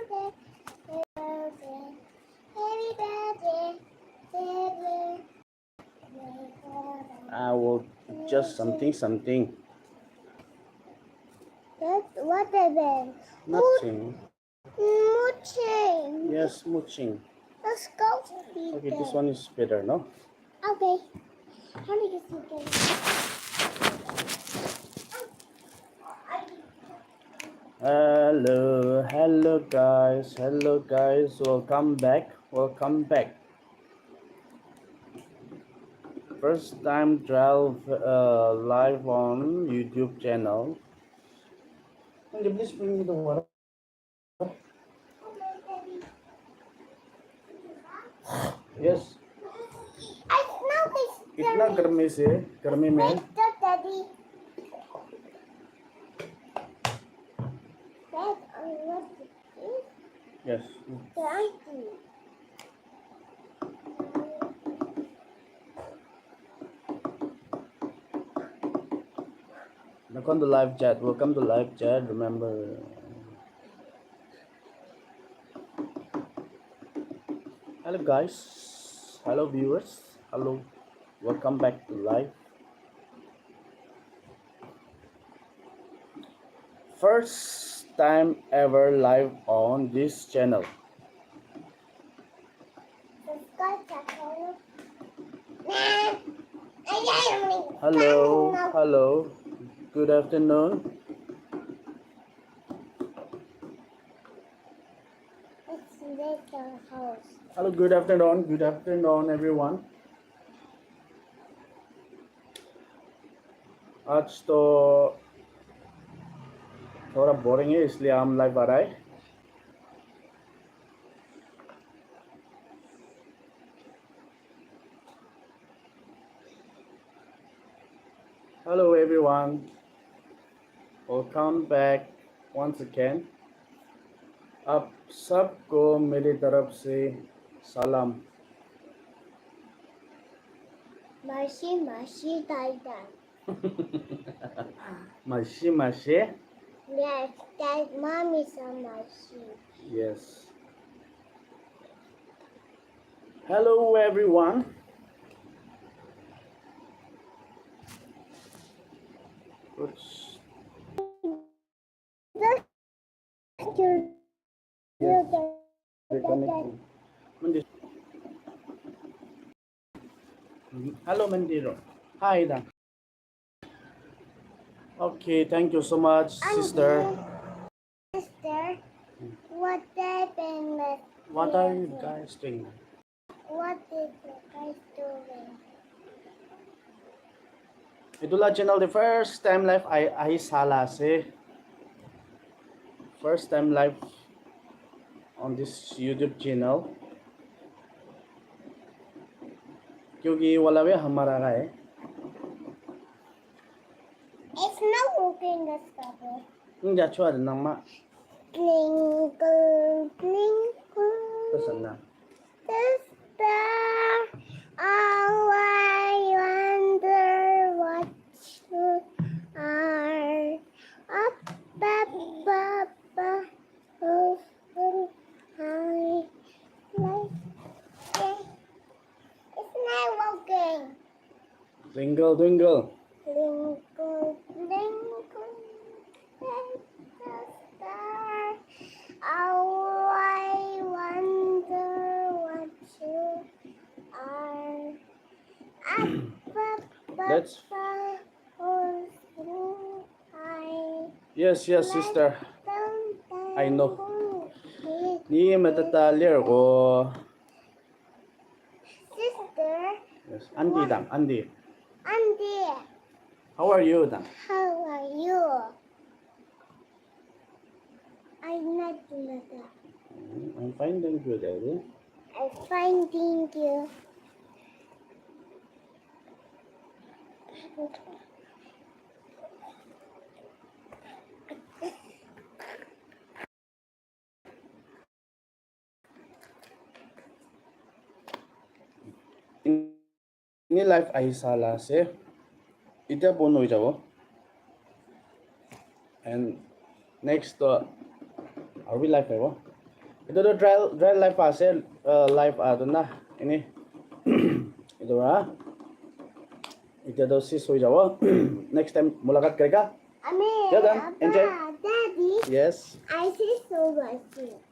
I will just something. What event? Nothing. Mooching. Yes, mooching. Let's go. Okay, this one is better, no? Okay. How do you see it? Hello guys, welcome back. First time drive live on YouTube channel. Can you please bring me the water? Yes. I smell this. कितना गर्मी से गर्मी में Daddy. Yes. Welcome to live chat. Remember. Hello guys. Hello viewers. Hello. Welcome back to live. First time ever live on this channel. Hello. Good afternoon. Hello, good afternoon everyone. आज तो थोड़ा boring है इसलिए हम live आ रहा है. Hello everyone, welcome back once again. आप सबको मेरी तरफ से सलाम. Mashi Titan. Mashi. Yes, that mommy's a mashi. Yes. Hello everyone. Hello Mandiro. Hi Dan. Okay, thank you so much, sister. Sister, what happened? What are you guys doing? What is the guys doing? Itulah channel the first time live ay sala se. First time live on this YouTube channel. क्योंकि वाला वे हमारा का है. It's not working this cover. Enggak cuy ada nama. Twinkle, twinkle. Pesan The star. Oh, I wonder what you are. Up, up, up, up. Oh, I like it. It's not working. Twinkle. Twinkle, twinkle, little star. Oh, I wonder what you are. Let's. Yes, sister. I know. Ni matatalir ko. Sister. Yes, Andy. Andy. How are you, Dan? How are you? I'm not doing that. I'm fine, thank you, Daddy. I'm fine, thank you. Ini live ay sala se. Ita bono jabo. And next are we live ever? Itu tuh dry life আছে live itu না ini itu itu tuh sis হৈ যাব next time मुलाकात करेगा Ami, Yeah, then, enjoy. Daddy, yes I see so much.